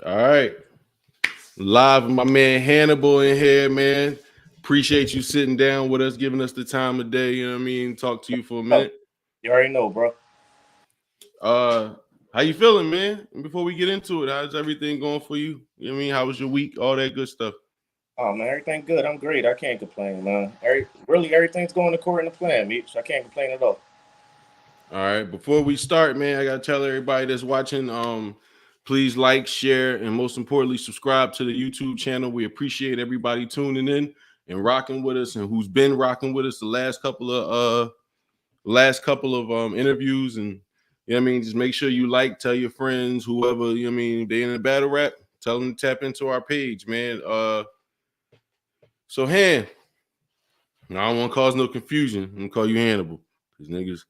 All right. Live with my man Hannibal in here, man. Appreciate you sitting down with us, giving us the time of day, you know what I mean? Talk to you for a Oh, minute. you already know, bro. Uh how you feeling, man? And before we get into it, how's everything going for you? You know what I mean? How was your week? All that good stuff. Oh man, everything good. I'm great. I can't complain, man. Everything's going according to plan, Meech. I can't complain at all. All right. Before we start, man, I gotta tell everybody that's watching, please like, share, and most importantly, subscribe to the YouTube channel. We appreciate everybody tuning in and rocking with us, and who's been rocking with us the last couple of interviews. And you know what I mean, just make sure you like, tell your friends, whoever, you know what I mean, they in the battle rap, tell them to tap into our page, man. So Han, I don't want to cause no confusion. I'm gonna call you Hannibal. These niggas,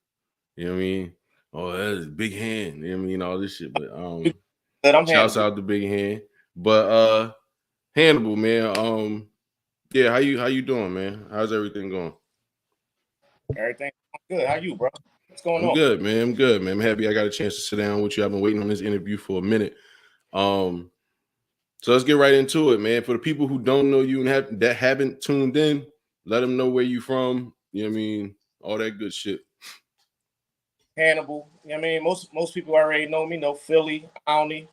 you know what I mean? Oh, that's a big hand. You know what I mean? All this shit. But But I'm shouts Hannibal. out to Big Hand. But Hannibal, man. Yeah, how you doing, man? How's everything going? Everything's good. How you, bro? What's going I'm on? good, man. I'm good, man. I'm happy I got a chance to sit down with you. I've been waiting on this interview for a minute. Um, so let's get right into it, man. For the people who don't know you and haven't tuned in, let them know where you from. You know what I mean? All that good shit. Hannibal. You know what I mean? Most people already know me, know Philly, County.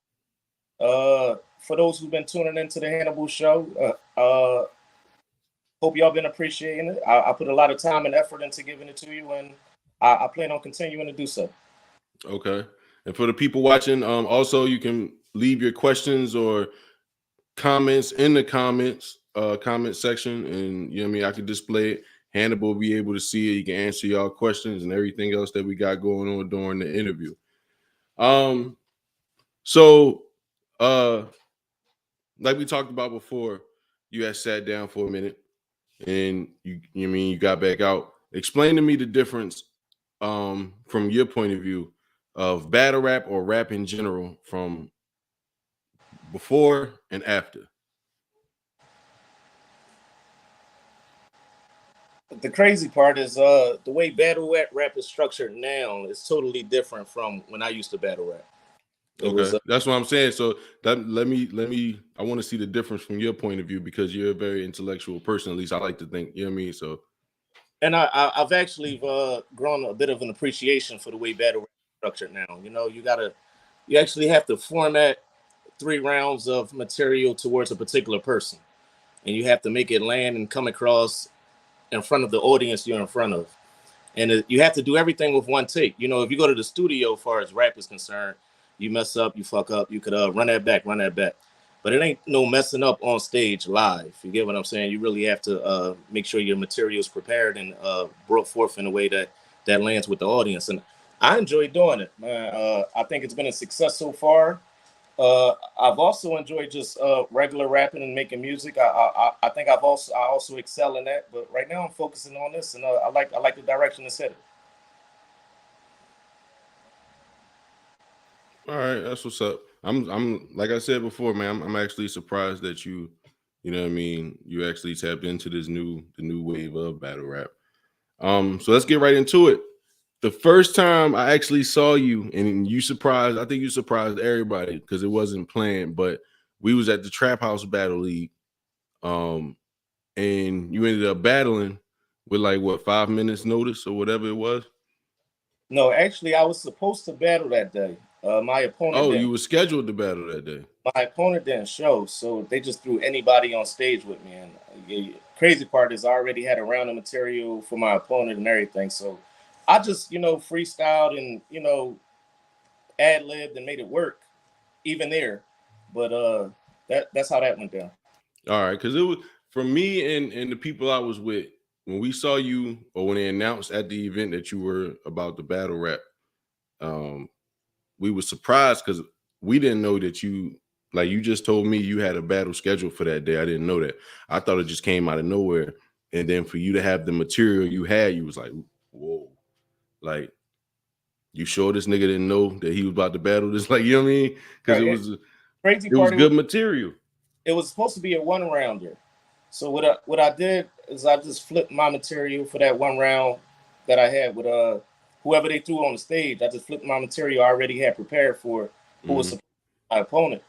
For those who've been tuning into the Hannibal show, hope y'all been appreciating it. I put a lot of time and effort into giving it to you, and I plan on continuing to do so. Okay. And for the people watching, also you can leave your questions or comments in the comment section, and you know what I mean, I can display it. Hannibal will be able to see it. You can answer y'all questions and everything else that we got going on during the interview. Um, so like we talked about before, you had sat down for a minute and you mean you got back out. Explain to me the difference from your point of view of battle rap or rap in general from before and after. The crazy part is the way battle rap is structured now is totally different from when I used to battle rap. It was Okay, that's what I'm saying. So that let me. I want to see the difference from your point of view because you're a very intellectual person. At least I like to think. You know what I mean? So and I've actually grown a bit of an appreciation for the way battle rap is structured now. You know, you actually have to format 3 rounds of material towards a particular person, and you have to make it land and come across in front of the audience you're in front of. And you have to do everything with one take. You know, if you go to the studio, as far as rap is concerned, you mess up, you fuck up, you could run that back, run that back. But it ain't no messing up on stage live. You get what I'm saying? You really have to make sure your material is prepared and brought forth in a way that lands with the audience. And I enjoy doing it, man. I think it's been a success so far. I've also enjoyed just regular rapping and making music. I think I also excel in that. But right now I'm focusing on this, and I like the direction it's headed. all right, that's what's up. I'm like I said before, man. I'm actually surprised that you know what I mean. You actually tapped into the new wave of battle rap. So let's get right into it. The first time I actually saw you, and you surprised, I think you surprised everybody because it wasn't planned, but we was at the Trap House Battle League, um, and you ended up battling with like what 5 minutes notice or whatever it was. No, actually, I was supposed to battle that day. My opponent Oh, you didn't. were scheduled to battle that day. My opponent didn't show, so they just threw anybody on stage with me. And the crazy part is, I already had a round of material for my opponent and everything. So I just, freestyled and ad libbed and made it work, even there. But that's how that went down. All right, because it was for me and the people I was with when we saw you or when they announced at the event that you were about to battle rap. Um, we were surprised because we didn't know that you just told me you had a battle scheduled for that day. I didn't know that. I thought it just came out of nowhere. And then for you to have the material you had, you was like, whoa, like you sure this nigga didn't know that he was about to battle this? Like, you know what I mean? Because Right. Crazy it was part, good material. it was supposed to be a 1 rounder. So what I did is I just flipped my material for that 1 round that I had with whoever they threw on the stage. I just flipped my material I already had prepared for who was Mhm. my opponent.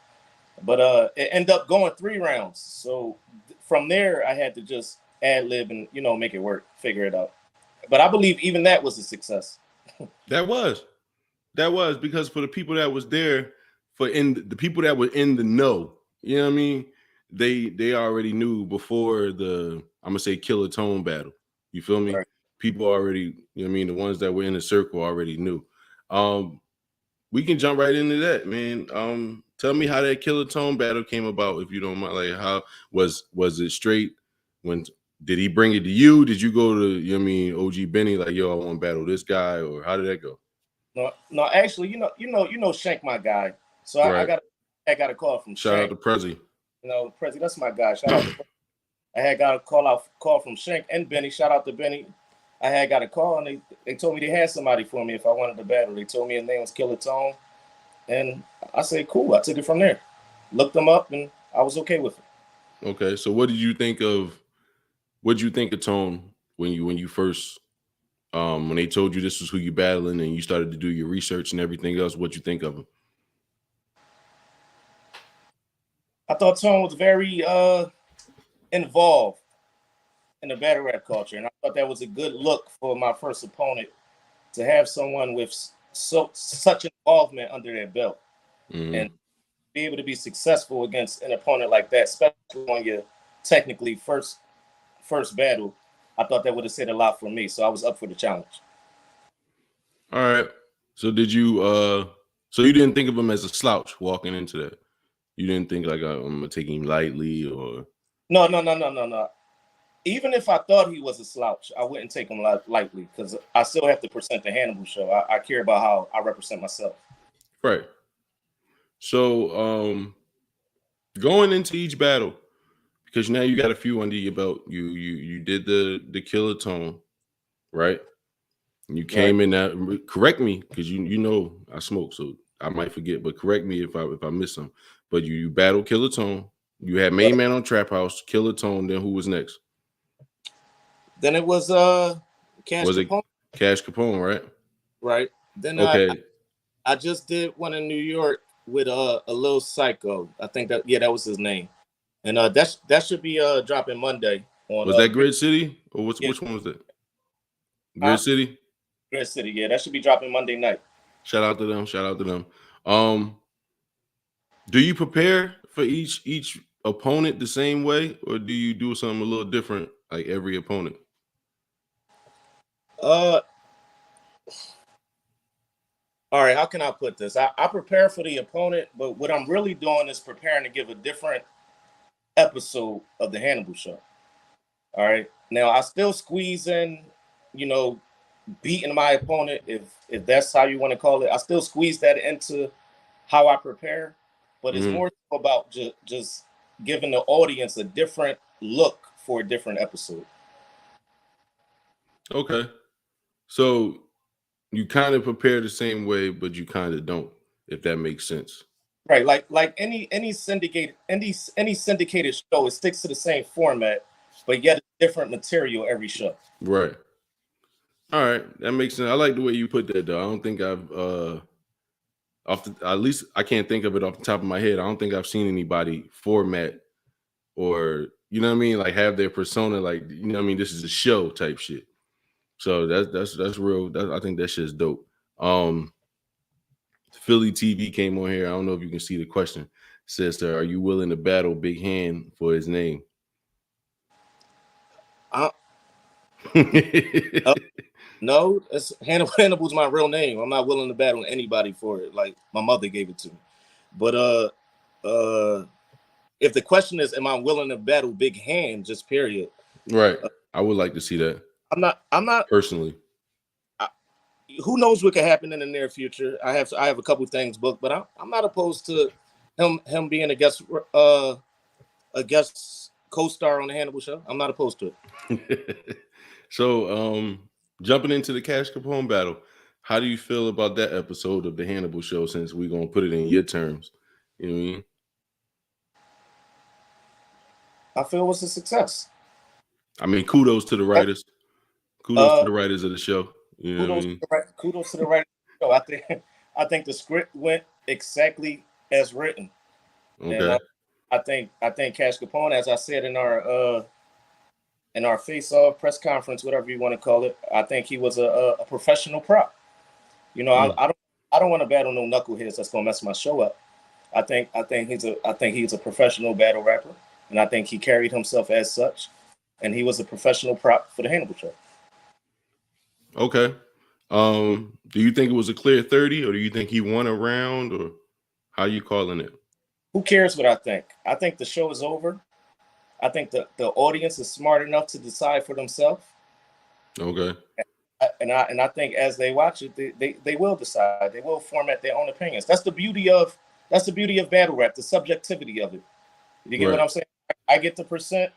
But it ended up going 3 rounds. So from there, I had to just ad lib and make it work, figure it out. But I believe even that was a success. That was because for the people that was there, the people that were in the know, you know what I mean? They already knew before the, I'm gonna say, Killer Tone battle. You feel me? Right. People already, you know what I mean, the ones that were in the circle already knew. We can jump right into that, man. Tell me how that Killer Tone battle came about, if you don't mind. Like, how was it straight? When did he bring it to you? Did you go to, you know what I mean, OG Benny, like, yo, I want to battle this guy, or how did that go? No, actually, Shank, my guy. So I Right. got a call from Shout out Shank. to Prezi. Prezi, that's my guy. Shout out to Prezi. I had got a call from Shank and Benny. Shout out to Benny. I had got a call and they told me they had somebody for me if I wanted to battle. They told me his name was Killer Tone. And I said, cool. I took it from there. Looked them up and I was okay with it. Okay. So what did you think of Tone when you first when they told you this was who you battling and you started to do your research and everything else? What'd you think of him? I thought Tone was very involved in the battle rap culture, and I thought that was a good look for my first opponent, to have someone with such involvement under their belt, and be able to be successful against an opponent like that, especially on your technically first battle. I thought that would have said a lot for me, so I was up for the challenge. All right. So did you so you didn't think of him as a slouch walking into that? You didn't think like, I'm gonna take him lightly, or No. Even if I thought he was a slouch, I wouldn't take him lightly, because I still have to present the Hannibal show. I care about how I represent myself. Right. So going into each battle, because now you got a few under your belt. You did the Killer Tone, right? And you came in that. Correct me, because you know I smoke, so I might forget. But correct me if I miss some. But you battled Killer Tone. You had Main Man on Trap House, Killer Tone. Then who was next? Then it was Cash Capone. Cash Capone, right? Right. Then okay. I just did one in New York with a Lil Psycho. I think that was his name. And that should be dropping Monday. Was that Grid City, or which one was that? Grid City? Grid City, yeah. That should be dropping Monday night. Shout out to them. Do you prepare for each opponent the same way, or do you do something a little different like every opponent? All right, how can I put this? I prepare for the opponent, but what I'm really doing is preparing to give a different episode of the Hannibal show. All right. Now I still squeeze in, beating my opponent, if that's how you want to call it. I still squeeze that into how I prepare, but it's more about just giving the audience a different look for a different episode. Okay. So you kind of prepare the same way, but you kind of don't, if that makes sense. Right. Like any syndicated show, it sticks to the same format, but yet different material every show. Right. All right. That makes sense. I like the way you put that, though. I don't think I've at least I can't think of it off the top of my head. I don't think I've seen anybody format, or you know what I mean, like have their persona, like, you know what I mean, this is a show type shit. So that's real. I think that shit's dope. Philly TV came on here. I don't know if you can see the question. It says, "Are you willing to battle Big Hand for his name?" No, Hannibal's my real name. I'm not willing to battle anybody for it. Like, my mother gave it to me. But if the question is, am I willing to battle Big Hand, just period? Right. I would like to see that. I'm not personally. Who knows what could happen in the near future? I have a couple things booked, but I'm not opposed to him being a guest co-star on the Hannibal show. I'm not opposed to it. So jumping into the Cash Capone battle, how do you feel about that episode of the Hannibal show, since we're gonna put it in your terms? You know what I mean? I feel it was a success. I mean, kudos to the writers. Kudos to the writers of the show. You know what I mean? Kudos to the writers of the show. I think the script went exactly as written. Okay. And I think Cash Capone, as I said in our face-off press conference, whatever you want to call it, I think he was a professional prop. You know, I don't want to battle no knuckleheads that's gonna mess my show up. I think he's a professional battle rapper, and I think he carried himself as such, and he was a professional prop for the Hannibal show. Okay. Do you think it was a clear 30, or do you think he won a round, or how you calling it? Who cares what I think? I think the show is over. I think the audience is smart enough to decide for themselves. Okay. And I think as they watch it, they will decide. They will format their own opinions. That's the beauty of battle rap, the subjectivity of it. You get what I'm saying? I get to present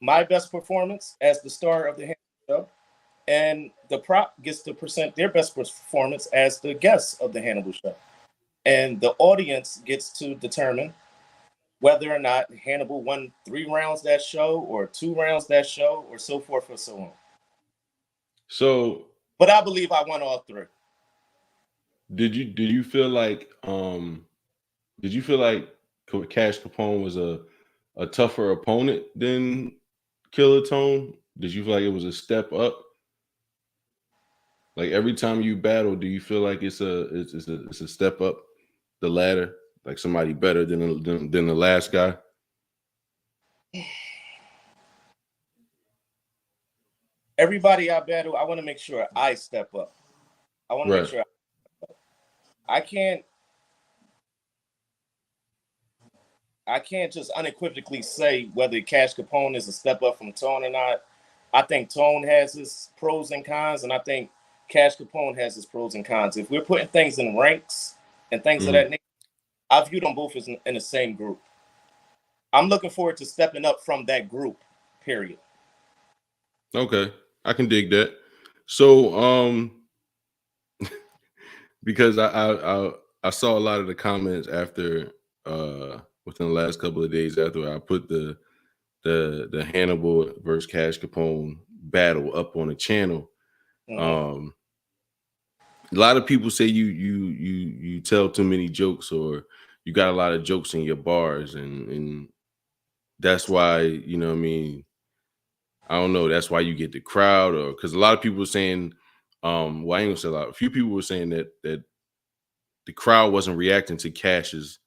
my best performance as the star of the Hannibal show, and the prop gets to present their best performance as the guest of the Hannibal show. And the audience gets to determine whether or not Hannibal won 3 rounds that show, or 2 rounds that show, or so forth or so on. So, but I believe I won all 3. Did you feel like Cash Capone was a tougher opponent than Killer Tone? Did you feel like it was a step up? Like every time you battle, do you feel like it's a step up the ladder, like somebody better than the last guy? Everybody I battle, I want to make sure I step up. I want to make sure I can't just unequivocally say whether Cash Capone is a step up from Tone or not. I think Tone has his pros and cons, and I think Cash Capone has his pros and cons. If we're putting things in ranks and things of that nature, I view them both as in the same group. I'm looking forward to stepping up from that group, period. Okay, I can dig that. So, because I saw a lot of the comments after within the last couple of days after I put the Hannibal versus Cash Capone battle up on the channel. A lot of people say you tell too many jokes, or you got a lot of jokes in your bars, and that's why, you know what I mean, I don't know, that's why you get the crowd, or because a lot of people were saying, well, I ain't gonna say a lot, a few people were saying that the crowd wasn't reacting to Cash's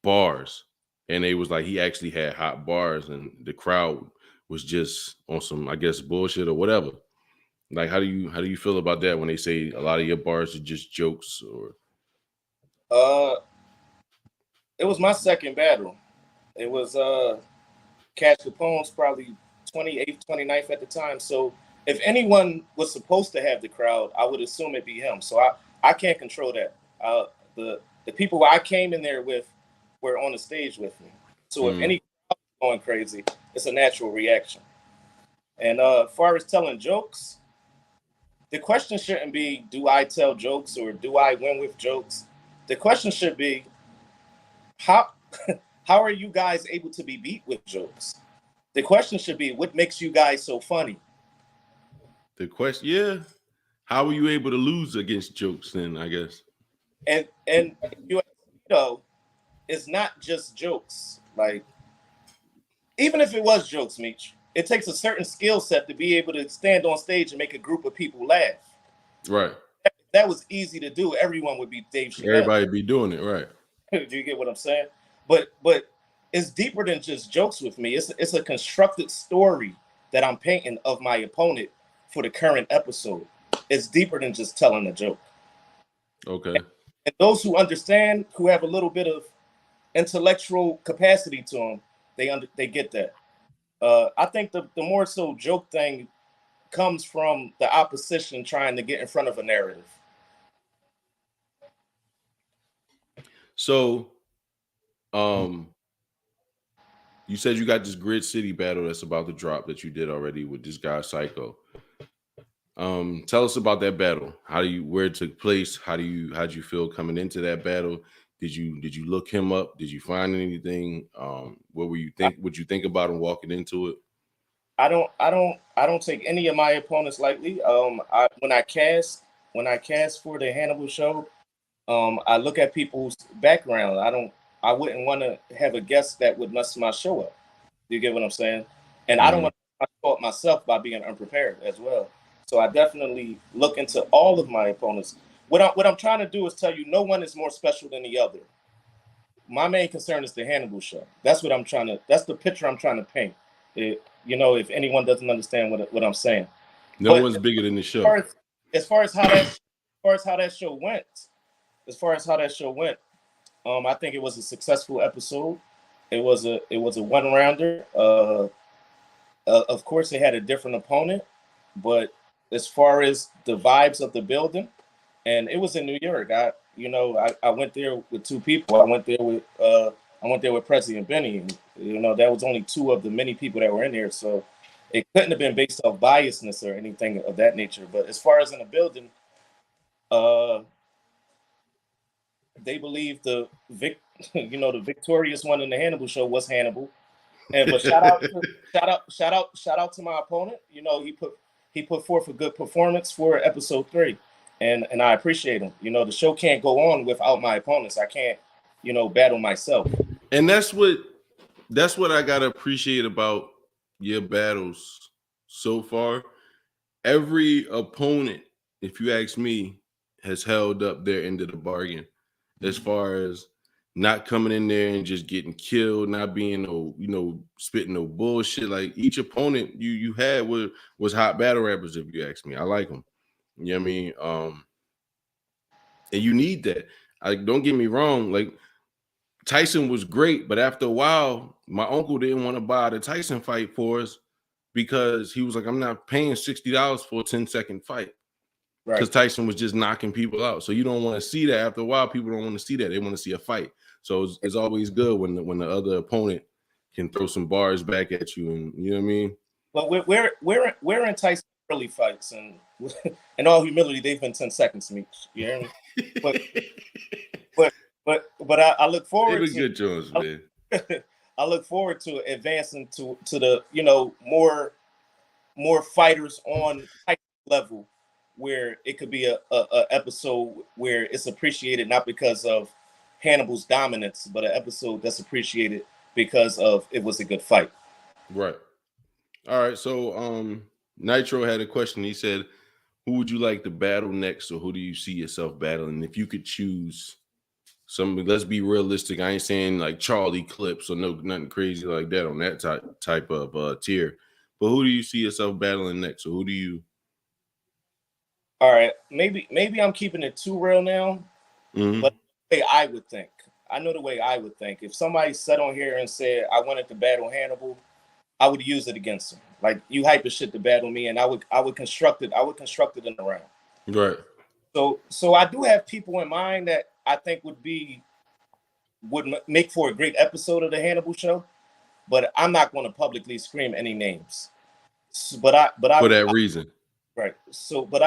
bars, and they was like, he actually had hot bars, and the crowd was just on some, I guess, bullshit or whatever. Like, how do you feel about that when they say a lot of your bars are just jokes? Or it was my second battle. It was Cash Capone's probably 28th, 29th at the time. So if anyone was supposed to have the crowd, I would assume it'd be him. So I can't control that. The people I came in there with were on the stage with me. So if any going crazy, it's a natural reaction. And as far as telling jokes, the question shouldn't be, do I tell jokes or do I win with jokes? The question should be, how are you guys able to be beat with jokes? The question should be, what makes you guys so funny? The question, yeah. How were you able to lose against jokes then, I guess? And you know, it's not just jokes. Like, even if it was jokes, Meech, it takes a certain skill set to be able to stand on stage and make a group of people laugh. Right. That was easy to do. Everyone would be Dave Chappelle. Everybody be doing it, right? Do you get what I'm saying? But it's deeper than just jokes with me. It's a constructed story that I'm painting of my opponent for the current episode. It's deeper than just telling a joke. Okay. And those who understand, who have a little bit of intellectual capacity to them, they get that. I think the more so joke thing comes from the opposition trying to get in front of a narrative. So, you said you got this Grid City battle that's about to drop that you did already with this guy Psycho. Tell us about that battle. Where it took place? How'd you feel coming into that battle? Did you look him up? Did you find anything? What you think about him walking into it? I don't take any of my opponents lightly. When I cast for the Hannibal show, I look at people's background. I wouldn't want to have a guest that would mess my show up. You get what I'm saying? And I don't want to show up myself by being unprepared as well. So I definitely look into all of my opponents. What I'm trying to do is tell you, no one is more special than the other. My main concern is the Hannibal show. That's what I'm trying to. That's the picture I'm trying to paint. If anyone doesn't understand what I'm saying, no one's bigger than the show. As far as how that show went, I think it was a successful episode. It was a one rounder. Of course, it had a different opponent, but as far as the vibes of the building, and it was in New York. I went there with two people. I went there with President Benny. And, that was only two of the many people that were in there. So it couldn't have been based off biasness or anything of that nature. But as far as in the building, they believe the victorious one in the Hannibal show was Hannibal. And but shout out to my opponent. He put forth a good performance for episode 3. And I appreciate him. The show can't go on without my opponents. I can't, battle myself. And that's what I gotta appreciate about your battles so far. Every opponent, if you ask me, has held up their end of the bargain as far as not coming in there and just getting killed, not being spitting no bullshit. Like each opponent you had was hot battle rappers, if you ask me. I like them. You know what I mean? And you need that. Don't get me wrong, like Tyson was great, but after a while, my uncle didn't want to buy the Tyson fight for us because he was like, I'm not paying $60 for a 10-second fight. Because Tyson was just knocking people out. So you don't want to see that. After a while, people don't want to see that. They want to see a fight. So it's always good when the other opponent can throw some bars back at you, and you know what I mean? But we're in Tyson early fights, and in all humility, they've been 10 seconds, Meech. You hear me? But I look forward to good Jones, man. I look forward to advancing to the more fighters on type level, where it could be a episode where it's appreciated not because of Hannibal's dominance, but an episode that's appreciated because of it was a good fight. Right. All right. So Nitro had a question. He said, who would you like to battle next, or who do you see yourself battling? If you could choose somebody, let's be realistic. I ain't saying like Charlie Clips or nothing crazy like that on that type of tier. But who do you see yourself battling next? Or who do you? All right, maybe I'm keeping it too real now, but the way I would think. I know the way I would think. If somebody sat on here and said I wanted to battle Hannibal, I would use it against him. Like, you hype as shit to battle me, and I would construct it. I would construct it in the round. Right. So I do have people in mind that I think would make for a great episode of the Hannibal show, but I'm not going to publicly scream any names. But for that reason. Right. So, but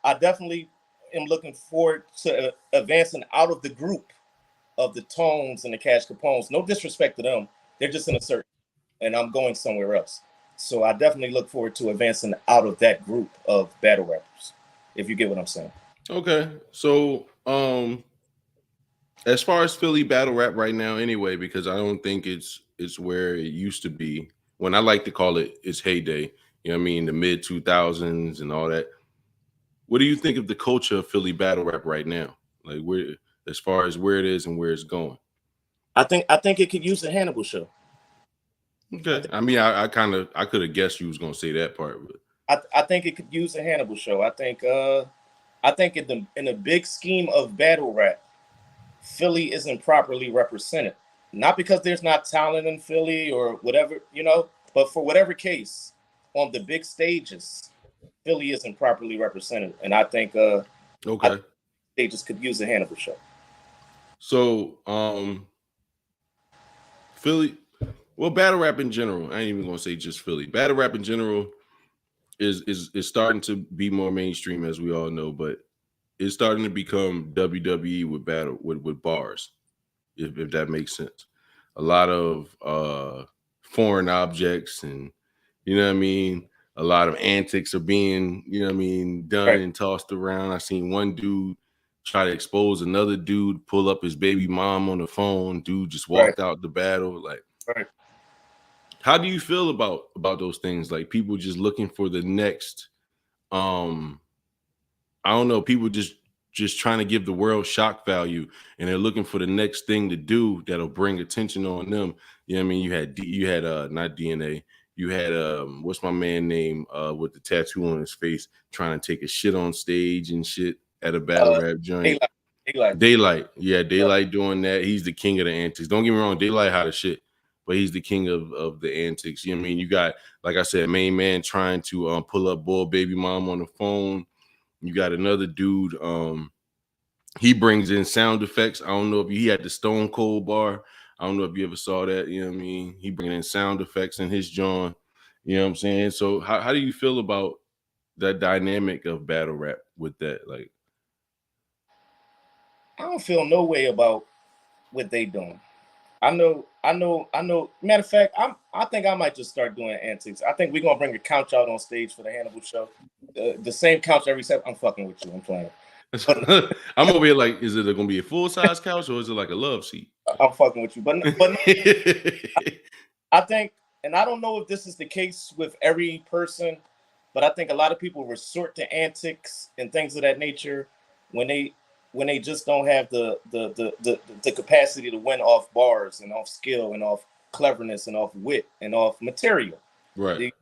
I definitely am looking forward to advancing out of the group of the Tones and the Cash Capones. No disrespect to them. They're just in a certain, and I'm going somewhere else. So I definitely look forward to advancing out of that group of battle rappers, if you get what I'm saying. Okay. So, as far as Philly battle rap right now, anyway, because I don't think it's where it used to be. When I like to call it its heyday. You know what I mean? The mid 2000s and all that. What do you think of the culture of Philly battle rap right now? Like, as far as where it is and where it's going? I think it could use the Hannibal show. Okay. I could have guessed you was gonna say that part, but I think it could use the Hannibal show. I think in the big scheme of battle rap, Philly isn't properly represented. Not because there's not talent in Philly or whatever, but for whatever case. On the big stages, Philly isn't properly represented, and I think stages could use a Hannibal show. So, Philly, well, battle rap in general. I ain't even gonna say just Philly. Battle rap in general is starting to be more mainstream, as we all know, but it's starting to become WWE with bars, if that makes sense. A lot of foreign objects and. You know what I mean? A lot of antics are being, done and tossed around. I seen one dude try to expose another dude, pull up his baby mom on the phone. Dude just walked out the battle. Like, how do you feel about those things? Like people just looking for the next, I don't know, people just trying to give the world shock value, and they're looking for the next thing to do that'll bring attention on them. You know what I mean? You had not DNA. You had what's my man name with the tattoo on his face trying to take a shit on stage and shit at a battle rap joint. Daylight. Yeah, Daylight doing that. He's the king of the antics. Don't get me wrong, Daylight hot as shit, but he's the king of the antics. You know what I mean? You got, like I said, main man trying to pull up boy baby mom on the phone. You got another dude. He brings in sound effects. I don't know if he had the Stone Cold bar. I don't know if you ever saw that. You know what I mean? He bringing in sound effects in his joint. You know what I'm saying? So how do you feel about that dynamic of battle rap with that? Like, I don't feel no way about what they doing. I know. Matter of fact, I think I might just start doing antics. I think we're gonna bring a couch out on stage for the Hannibal show. The same couch every set. I'm fucking with you. I'm playing. I'm over here like, is it gonna be a full size couch or is it like a love seat? I'm fucking with you, but I think, and I don't know if this is the case with every person, but I think a lot of people resort to antics and things of that nature when they just don't have the capacity to win off bars and off skill and off cleverness and off wit and off material. Right.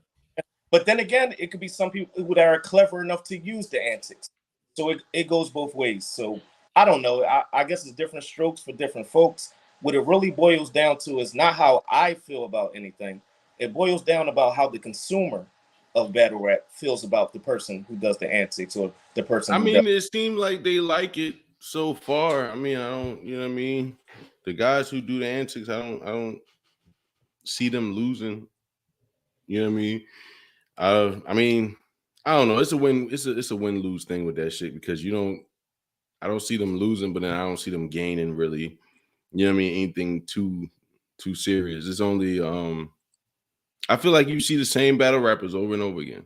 But then again, it could be some people that are clever enough to use the antics. So it goes both ways. So I don't know. I guess it's different strokes for different folks. What it really boils down to is not how I feel about anything. It boils down about how the consumer of battle rap feels about the person who does the antics or the person. I mean, it seems like they like it so far. I mean, I don't, you know what I mean? The guys who do the antics, I don't see them losing. You know what I mean? I mean, I don't know. It's a win. It's a win lose thing with that shit because I don't see them losing, but then I don't see them gaining really. You know what I mean? Anything too serious. It's only I feel like you see the same battle rappers over and over again,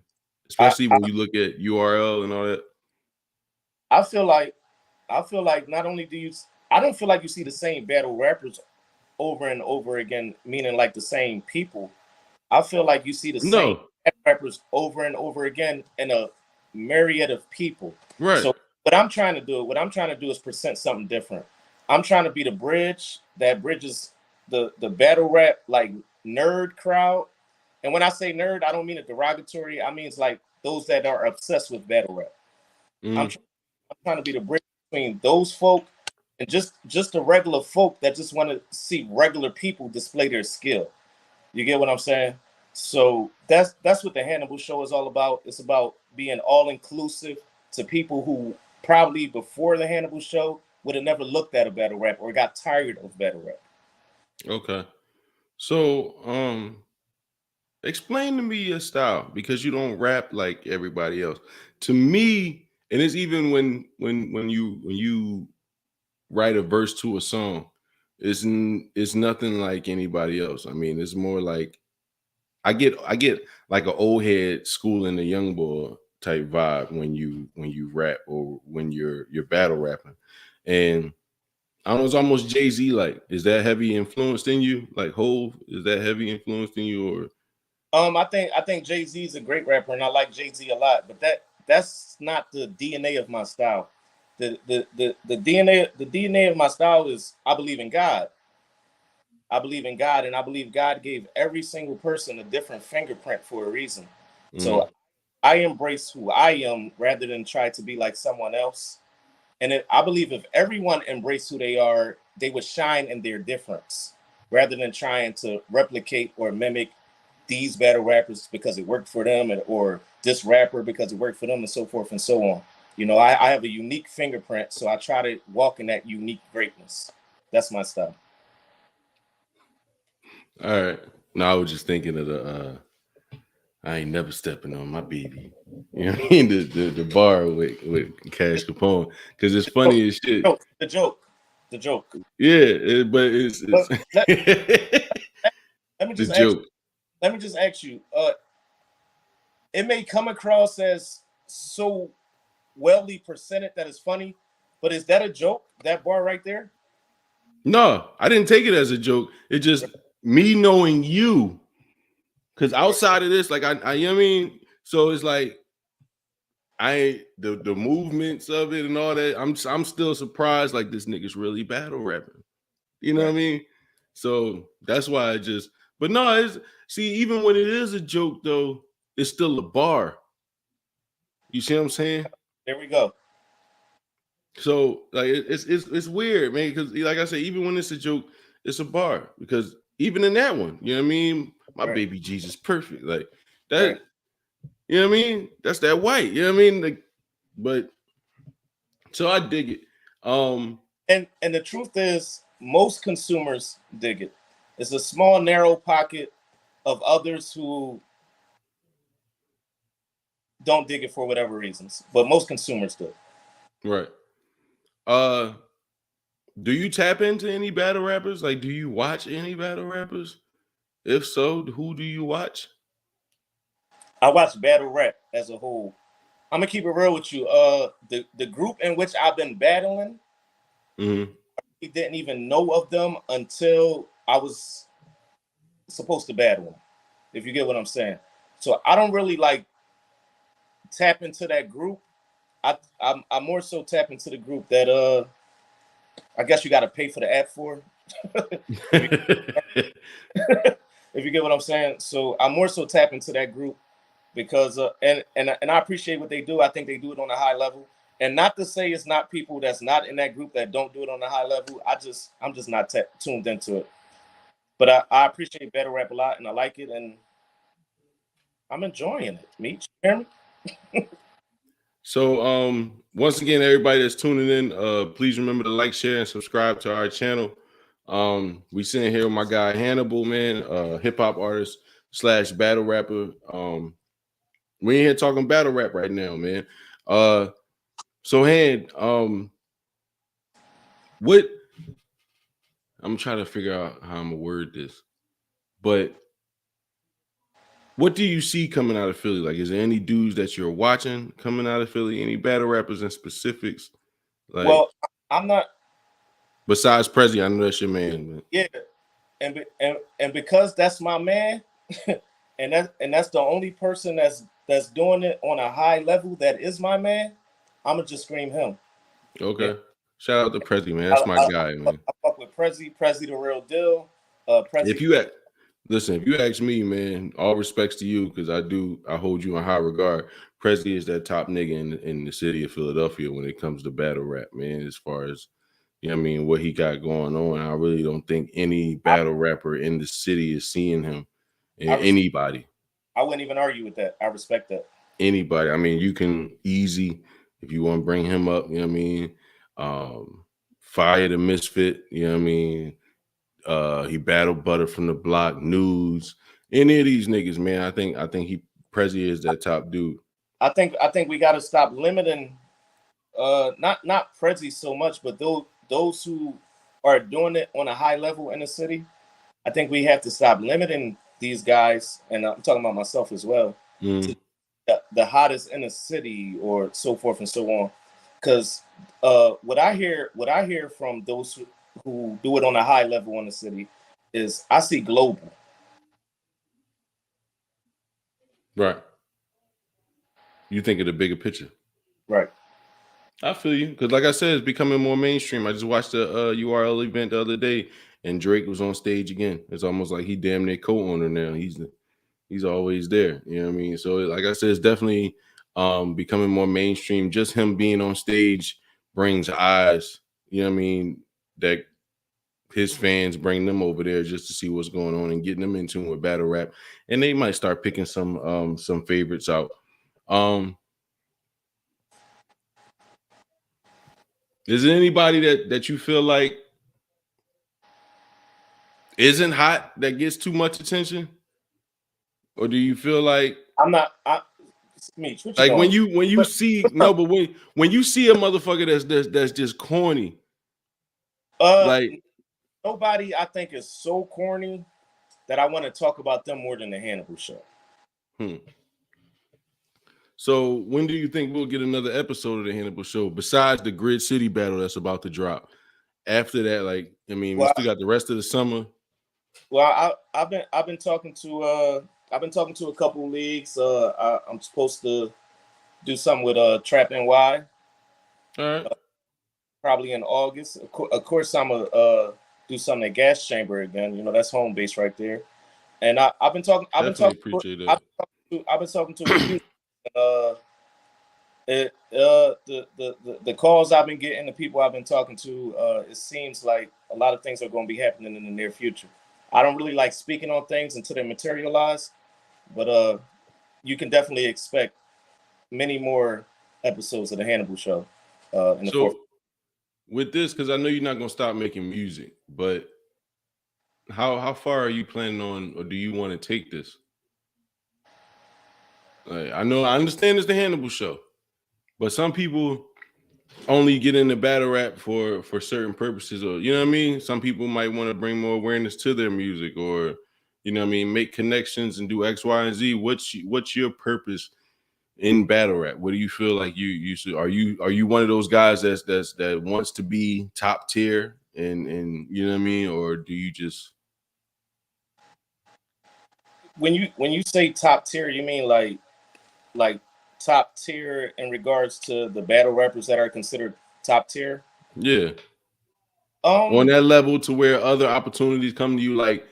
especially when you look at URL and all that. I feel like not only I don't feel like you see the same battle rappers over and over again, meaning like the same people. I feel like you see the same rappers over and over again in a myriad of people. Right. So what I'm trying to do is present something different. I'm trying to be the bridge that bridges the battle rap like nerd crowd. And when I say nerd, I don't mean it derogatory. I mean it's like those that are obsessed with battle rap. I'm trying to be the bridge between those folk and just the regular folk that just want to see regular people display their skill. You get what I'm saying? So that's what the Hannibal show is all about. It's about being all inclusive to people who probably before the Hannibal show would have never looked at a battle rap or got tired of battle rap. Okay. So explain to me your style because you don't rap like everybody else. To me, and it's even when you write a verse to a song, it's nothing like anybody else. I mean, it's more like I get like an old head schooling the young boy type vibe when you rap or when you're battle rapping. And I don't know, it's almost Jay-Z like. Is that heavy influenced in you? Like Hove, is that heavy influenced in you or I think Jay-Z is a great rapper and I like Jay-Z a lot, but that's not the DNA of my style. The DNA of my style is I believe in God. I believe in God, and I believe God gave every single person a different fingerprint for a reason. So I embrace who I am rather than try to be like someone else. And I believe if everyone embraced who they are, they would shine in their difference rather than trying to replicate or mimic these battle rappers because it worked for them or this rapper because it worked for them and so forth and so on. You know, I have a unique fingerprint, so I try to walk in that unique greatness. That's my style. all right. No, I was just thinking of the I ain't never stepping on my baby. You know what I mean? The bar with Cash Capone. Because it's funny as shit. The joke. Yeah, but it's let me just the joke. Let me just ask you, it may come across as so wellly presented that it's funny, But is that a joke? That bar right there? No, I didn't take it as a joke. It just me knowing you, because outside of this, like I, you know what I mean. So it's like the movements of it and all that. I'm still surprised. Like this nigga's really battle rapping. You know what I mean? So that's why I just. But no, it's see even when it is a joke though, it's still a bar. You see what I'm saying? There we go. So like it's weird, man. Because like I said, even when it's a joke, it's a bar. Because even in that one, you know what I mean? My baby Jesus perfect. Like that, you know what I mean? That's that white, you know what I mean? Like, but so I dig it. And the truth is most consumers dig it. It's a small, narrow pocket of others who don't dig it for whatever reasons. But most consumers do. Right. Do you tap into any battle rappers? Like, do you watch any battle rappers? If so, who do you watch? I watch battle rap as a whole. I'm gonna keep it real with you. The group in which I've been battling, Mm-hmm. I didn't even know of them until I was supposed to battle them. If you get what I'm saying. So I don't really like tap into that group. I more so tap into the group that I guess you got to pay for the app for. If you get what I'm saying. So I more so tap into that group because and I appreciate what they do. I think they do it on a high level. And not to say it's not people that's not in that group that don't do it on a high level. I'm just not tuned into it. But I appreciate battle rap a lot and I like it and I'm enjoying it. Meech, you hear me? So once again, everybody that's tuning in, please remember to like, share, and subscribe to our channel. We sitting here with my guy Hannibal, man, hip-hop artist / battle rapper. We ain't here talking battle rap right now, man. So Han, what I'm trying to figure out how I'm gonna word this, but what do you see coming out of Philly? Like, is there any dudes that you're watching coming out of Philly? Any battle rappers in specifics? Like, Well, I'm not. Besides Prezi, I know that's your man. Man. Yeah, and because that's my man, and that's the only person that's doing it on a high level that is my man. I'ma just scream him. Okay. Yeah. Shout out to Prezi, man. That's my guy, man. I fuck with Prezi the real deal. If Prezi. you listen, if you ask me, man, all respects to you because I hold you in high regard. Prezi is that top nigga in the city of Philadelphia when it comes to battle rap, man. As far as you know, what I mean, what he got going on, I really don't think any battle rapper in the city is seeing him. Anybody. I wouldn't even argue with that. I respect that. Anybody. I mean, you can easy if you want to bring him up. You know what I mean? Fire the Misfit. You know what I mean? He battled Butter from the Block, News, any of these niggas, man. I think Prezi is that top dude. I think we got to stop limiting, not Prezi so much, but those who are doing it on a high level in the city. I think we have to stop limiting these guys, and I'm talking about myself as well, to the hottest in the city or so forth and so on. Because what I hear from those who do it on a high level in the city is I see global. Right. You think of the bigger picture. Right. I feel you. Because like I said, it's becoming more mainstream. I just watched the URL event the other day and Drake was on stage again. It's almost like he damn near co-owner now. He's always there. You know what I mean? So like I said, it's definitely becoming more mainstream. Just him being on stage brings eyes, you know what I mean, that his fans bring them over there just to see what's going on and getting them in tune with battle rap. And they might start picking some favorites out. Is there anybody that you feel like isn't hot that gets too much attention? Or do you feel like I'm not Meech, what you like doing? when you see no, but when you see a motherfucker that's just corny, like nobody I think is so corny that I want to talk about them more than the Hannibal show. So when do you think we'll get another episode of the Hannibal Show besides the Grid City battle that's about to drop? After that, like, I mean, we Well, still got the rest of the summer. I've been talking to a couple of leagues. I'm supposed to do something with Trap NY. All right. Probably in August. Of course, I'm gonna do something at Gas Chamber again. You know, that's home base right there. And I've been talking. Definitely appreciate that. I've been talking to a few. The calls I've been getting, the people I've been talking to, it seems like a lot of things are going to be happening in the near future. I don't really like speaking on things until they materialize, but you can definitely expect many more episodes of the Hannibal Show. In the fourth. With this, because I know you're not going to stop making music, but how far are you planning on, or do you want to take this? Like, I understand it's the Hannibal Show, but some people only get into battle rap for certain purposes, or you know what I mean. Some people might want to bring more awareness to their music, or you know what I mean, make connections and do X, Y, and Z. What's your purpose in battle rap? What do you feel like you should? Are you one of those guys that wants to be top tier and you know what I mean, or do you just when you say top tier, you mean like top tier in regards to the battle rappers that are considered top tier? Yeah. On that level to where other opportunities come to you, like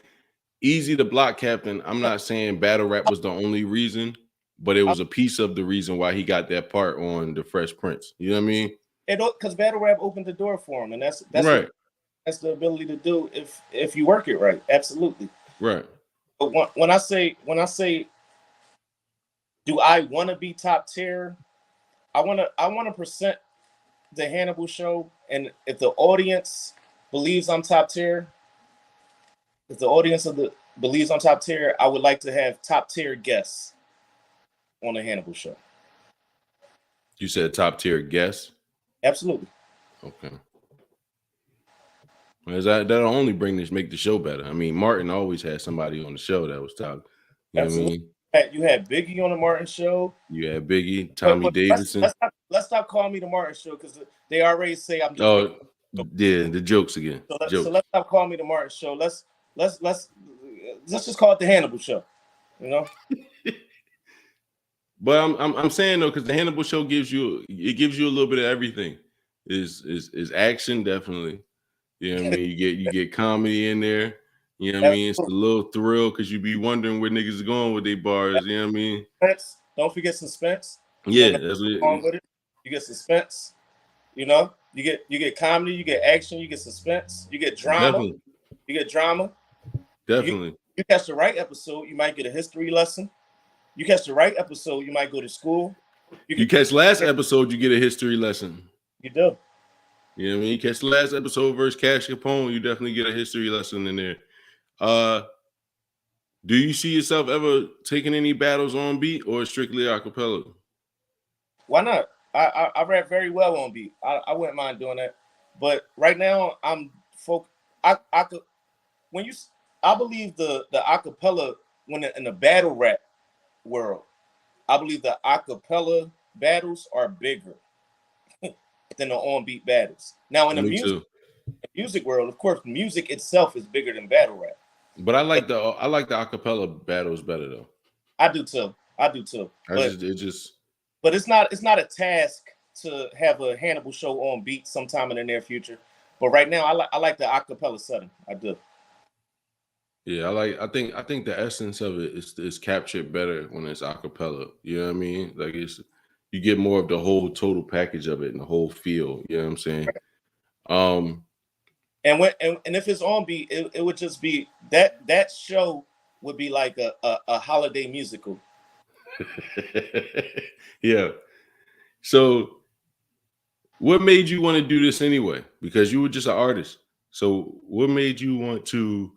Easy the Block Captain. I'm not saying battle rap was the only reason, but it was a piece of the reason why he got that part on the Fresh Prince. You know what I mean? Because battle rap opened the door for him, and that's right. That's the ability to do if you work it right. Absolutely. Right. But when I say, do I want to be top tier? I want to present the Hannibal Show, and if the audience believes I'm top tier, believes I'm top tier, I would like to have top tier guests on the Hannibal Show. You said top tier guests? Absolutely. Okay. That'll only make the show better. I mean, Martin always had somebody on the show that was top. You know what I mean? You had Biggie on the Martin Show. You had Biggie, Tommy Davidson. Let's stop calling me the Martin Show, because they already say I'm just. Oh, yeah, the jokes again. So let's stop calling me the Martin Show. Let's just call it the Hannibal Show. You know. But I'm saying though, because the Hannibal Show gives you a little bit of everything. Is action, definitely. You know what I mean? You get comedy in there. You know what I mean? It's a little thrill because you be wondering where niggas are going with their bars. You know what I mean? Don't forget suspense. Yeah, that's what with it. You get suspense. You know, you get comedy, you get action, you get suspense, you get drama. Definitely. You get drama. Definitely. You catch the right episode, you might get a history lesson. You catch the right episode, you might go to school. You catch last episode, you get a history lesson. You do. You know what I mean? You catch the last episode versus Cash Capone, you definitely get a history lesson in there. Do you see yourself ever taking any battles on beat or strictly acapella? Why not? I rap very well on beat. I wouldn't mind doing that. But right now I'm I believe the acapella, when in the battle rap world, I believe the acapella battles are bigger than the on beat battles. Now in the music world, of course, music itself is bigger than battle rap. But I like the acapella battles better though. I do too. But it's not a task to have a Hannibal Show on beat sometime in the near future. But right now, I like the acapella setting. I do. Yeah, I think the essence of it is captured better when it's acapella. You know what I mean? Like you get more of the whole total package of it and the whole feel. You know what I'm saying? Right. And if it's on beat, it would just be that show would be like a holiday musical. Yeah. So what made you want to do this anyway? Because you were just an artist. So what made you want to?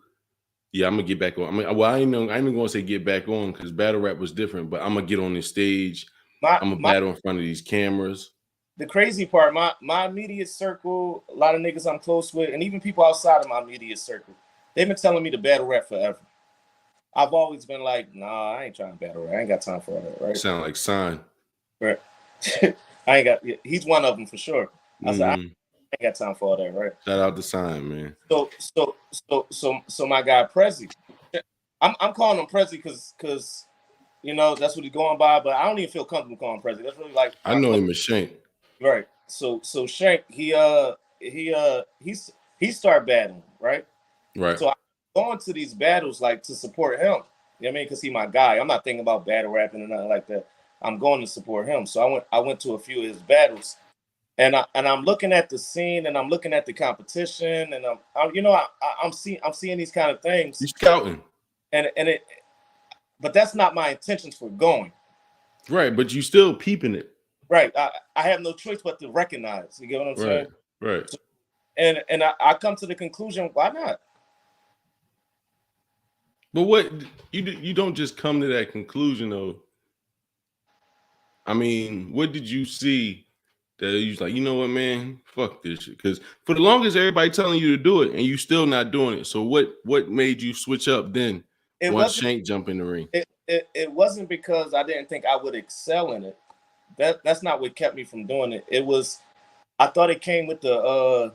Yeah, I'm gonna get back on. I ain't gonna say get back on because battle rap was different, but I'm gonna get on this stage. I'm gonna battle in front of these cameras. The crazy part, my immediate circle, a lot of niggas I'm close with, and even people outside of my immediate circle, they've been telling me to battle rap forever. I've always been like, nah, I ain't trying to battle rap. I ain't got time for all that, right? Sound like Sign. Right. I ain't got. He's one of them for sure. I said I Mm-hmm. ain't got time for all that. Right. Shout out to Sign, man. So my guy Prezi. I'm calling him Prezi because you know that's what he's going by. But I don't even feel comfortable calling him Prezi. That's really like I my know close. him as Shank. Right. So Shank he started battling, right? Right. So I'm going to these battles like to support him. You know what I mean? Because he's my guy. I'm not thinking about battle rapping or nothing like that. I'm going to support him. So I went to a few of his battles, and I'm looking at the scene, and I'm looking at the competition, and I'm seeing these kind of You things, scouting. and it, but that's not my intentions for going. Right, but you still peeping it. Right. I have no choice but to recognize. You get what I'm saying? Right. So, and I come to the conclusion, why not? But what you don't just come to that conclusion though. I mean, what did you see that you was like, you know what, man, fuck this shit? Because for the longest, everybody telling you to do it, and you still not doing it. So what made you switch up then? It Once wasn't. Shank jump in the ring. It wasn't because I didn't think I would excel in it. That's not what kept me from doing it. It was I thought it came with the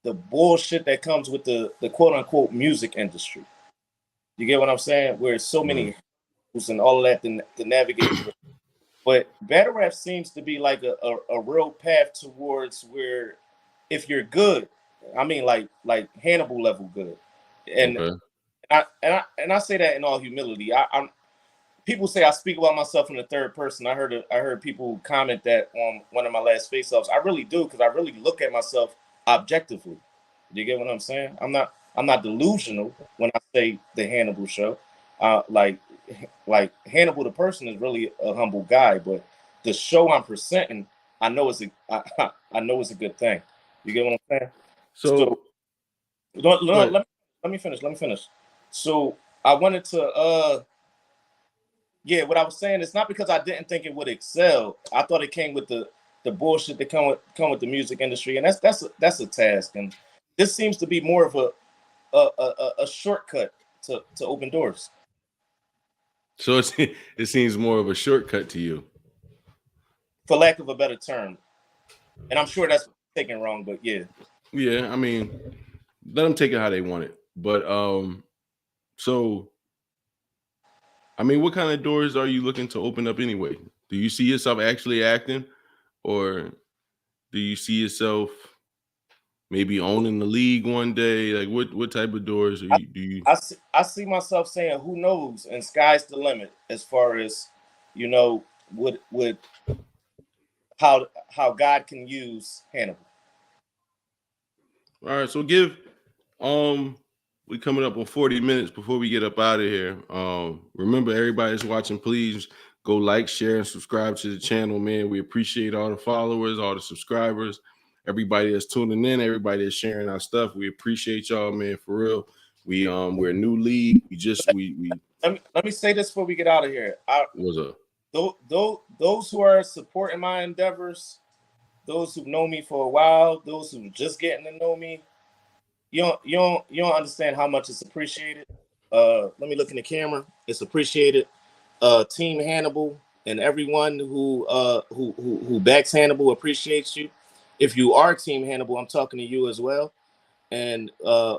bullshit that comes with the quote unquote music industry. You get what I'm saying? Where so many rules and all of that to navigate through. But battle rap seems to be like a real path towards where if you're good, I mean like Hannibal level good. And Okay. I say that in all humility. I'm people say I speak about myself in the third person. I heard people comment that on one of my last face-offs. I really do because I really look at myself objectively. You get what I'm saying? I'm not delusional when I say the Hannibal show. Like Hannibal the person is really a humble guy, but the show I'm presenting, I know I know it's a good thing. You get what I'm saying? So So but let me finish. Let me finish. So I wanted to yeah, what I was saying is not because I didn't think it would excel. I thought it came with the bullshit that come with the music industry, and that's a task. And this seems to be more of a shortcut to open doors. so it seems more of a shortcut to you. For lack of a better term. And I'm sure that's taken wrong, but yeah. Yeah, I mean, let them take it how they want it. But so I mean, what kind of doors are you looking to open up anyway? Do you see yourself actually acting, or do you see yourself maybe owning the league one day? Like, what type of doors do you? I see myself saying, who knows, and sky's the limit as far as, you know, with how God can use Hannibal. All right, so give we coming up on 40 minutes before we get up out of here. Remember, everybody's watching, please go like, share, and subscribe to the channel, man. We appreciate all the followers, all the subscribers, everybody that's tuning in, everybody that's sharing our stuff. We appreciate y'all, man, for real. We're a new league. We Let me say this before we get out of here. what's up? Those who are supporting my endeavors, those who know me for a while, those who just getting to know me, you don't understand how much it's appreciated. Let me look in the camera. It's appreciated. Team Hannibal and everyone who backs Hannibal appreciates you. If you are Team Hannibal, I'm talking to you as well, and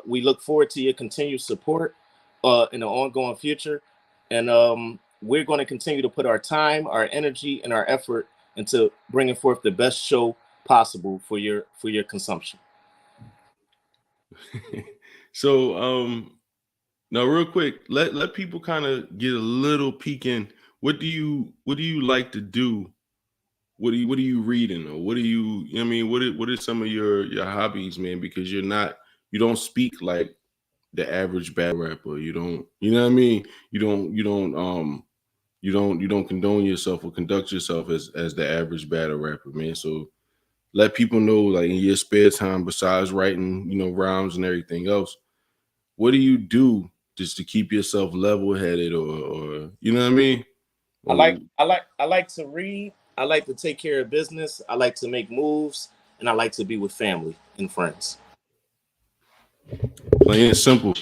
we look forward to your continued support in the ongoing future. And we're going to continue to put our time, our energy, and our effort into bringing forth the best show possible for your consumption. So now real quick, let people kind of get a little peek in. What do you like to do? What are you reading, or what are you I mean, what are some of your hobbies, man? Because you don't speak like the average battle rapper. You don't, you know what I mean? You don't condone yourself or conduct yourself as the average battle rapper, man. So let people know, like, in your spare time, besides writing, rhymes and everything else, what do you do just to keep yourself level headed, or you know what I mean? Or I like to read. I like to take care of business. I like to make moves, and I like to be with family and friends. plain and simple.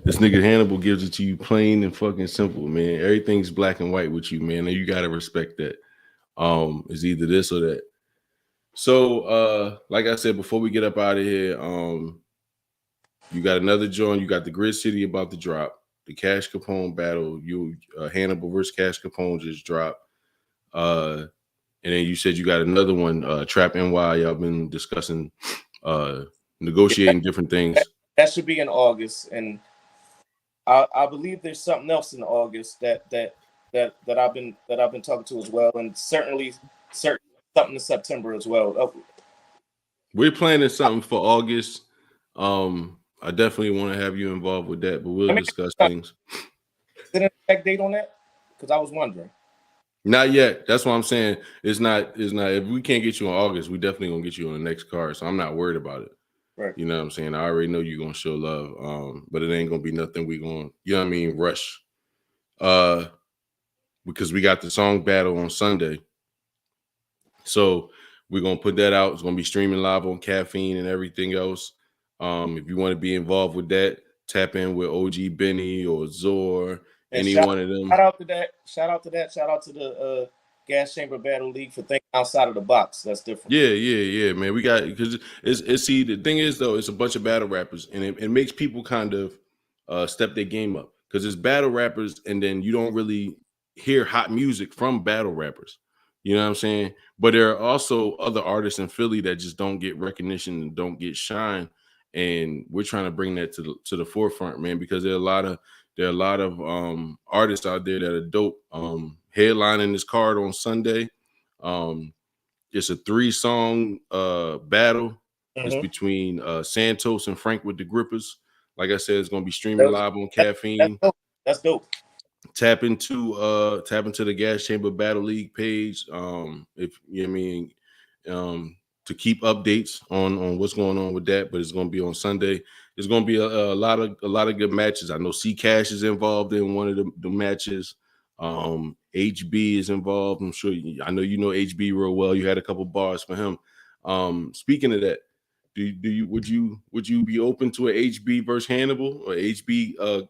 This nigga Hannibal gives it to you plain and fucking simple, man. Everything's black and white with you, man. And you gotta respect that. It's either this or that. So like I said, before we get up out of here, you got another joint. You got the Grid City about to drop. The Cash Capone battle. Hannibal versus Cash Capone just dropped. And then you said you got another one, Trap NY. Y'all been discussing, negotiating different things. That should be in August, and I believe there's something else in August that I've been talking to as well, and certainly something in September as well. We're planning something for August. I definitely want to have you involved with that, but we'll discuss things. Is there an exact date on that? Because I was wondering. Not yet. That's what I'm saying. It's not. If we can't get you in August, we definitely gonna get you on the next card. So I'm not worried about it. Right. You know what I'm saying? I already know you're gonna show love. But it ain't gonna be nothing we gonna, you know what I mean, rush. Because we got the song battle on Sunday. So we're gonna put that out. It's gonna be streaming live on Caffeine and everything else. If you want to be involved with that, tap in with OG Benny or Zor. And any one of them. Shout out to that. Shout out to the Gas Chamber Battle League for thinking outside of the box. That's different. Yeah, man. We got, because it's see, the thing is though, it's a bunch of battle rappers, and it makes people kind of step their game up, because it's battle rappers, and then you don't really hear hot music from battle rappers. You know what I'm saying? But there are also other artists in Philly that just don't get recognition and don't get shine, and we're trying to bring that to the forefront, man, because there are a lot of artists out there that are dope. Headlining this card on Sunday. It's a 3-song battle. Mm-hmm. It's between Santos and Frank with the Grippers. Like I said, it's gonna be streaming live on Caffeine. That's dope. Tap into the Gas Chamber Battle League page. If you know what I mean, to keep updates on what's going on with that. But it's gonna be on Sunday. There's gonna be a lot of good matches. I know C Cash is involved in one of the matches. HB is involved. I'm sure I know you know HB real well. You had a couple bars for him. Speaking of that, would you be open to an HB versus Hannibal, or HB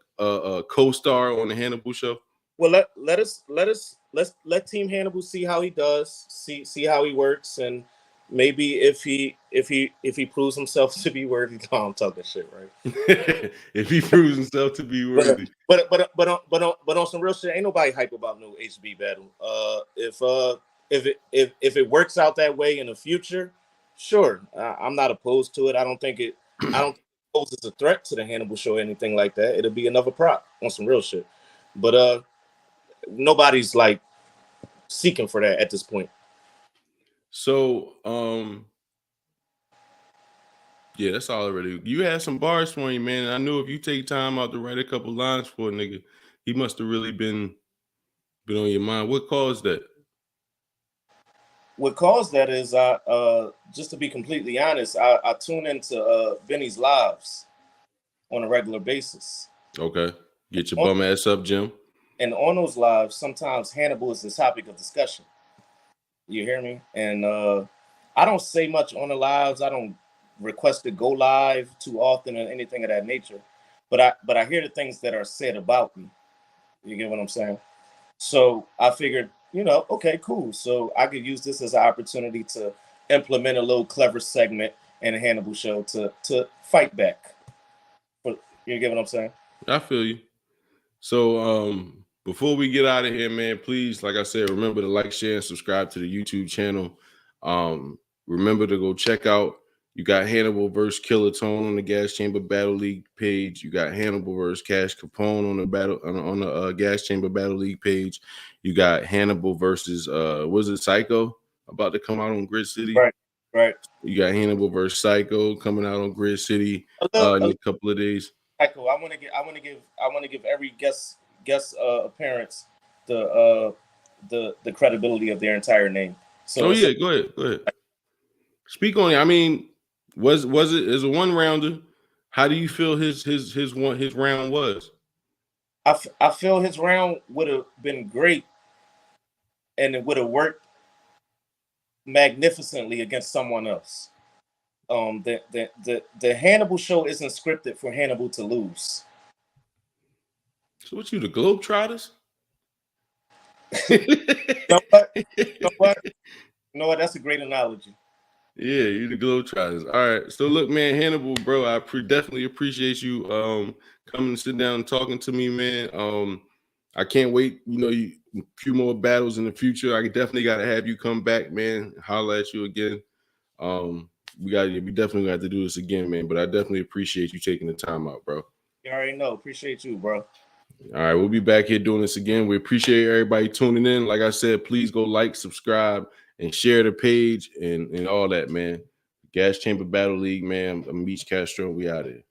co-star on the Hannibal show? Well, let Team Hannibal see how he does, see how he works, and maybe if he proves himself to be worthy. No, I'm talking shit, right? If he proves himself to be worthy. But on some real shit, ain't nobody hype about no HB battle. If it works out that way in the future, sure, I'm not opposed to it. I don't think it poses a threat to the Hannibal show or anything like that. It'll be another prop on some real shit. But nobody's like seeking for that at this point. So, yeah, that's all already. You had some bars for him, man. I knew if you take time out to write a couple lines for a nigga, he must have really been on your mind. What caused that? What caused that is, just to be completely honest, I tune into Benny's lives on a regular basis. Okay. Get your bum ass up, Jim. And on those lives, sometimes Hannibal is the topic of discussion. You hear me? And I don't say much on the lives. I don't request to go live too often or anything of that nature. But I hear the things that are said about me. You get what I'm saying? So I figured, okay, cool. So I could use this as an opportunity to implement a little clever segment in a Hannibal show to fight back. You get what I'm saying? I feel you. So before we get out of here, man, please, like I said, remember to like, share, and subscribe to the YouTube channel. Remember to go check out, you got Hannibal versus Killer Tone on the Gas Chamber Battle League page. You got Hannibal versus Cash Capone on the Gas Chamber Battle League page. You got Hannibal versus was it Psycho about to come out on Grid City? Right. You got Hannibal versus Psycho coming out on Grid City in a couple of days. Psycho. I want to give every guest appearance the credibility of their entire name. So yeah, go ahead. Speak on it. I mean, was it as a one rounder? How do you feel his round was? I feel his round would have been great, and it would have worked magnificently against someone else. The Hannibal show isn't scripted for Hannibal to lose. So what you, the Globetrotters? You know what? You know what? You know what? That's a great analogy. Yeah, you the Globetrotters. All right. So look, man, Hannibal, bro, I definitely appreciate you coming and sit down and talking to me, man. I can't wait, a few more battles in the future. I definitely gotta have you come back, man. Holler at you again. We definitely got to do this again, man. But I definitely appreciate you taking the time out, bro. You already know. Appreciate you, bro. All right, we'll be back here doing this again. We appreciate everybody tuning in. Like I said, please go like, subscribe, and share the page and all that, man. Gas Chamber Battle League, man. I'm Meech Castro. We out here.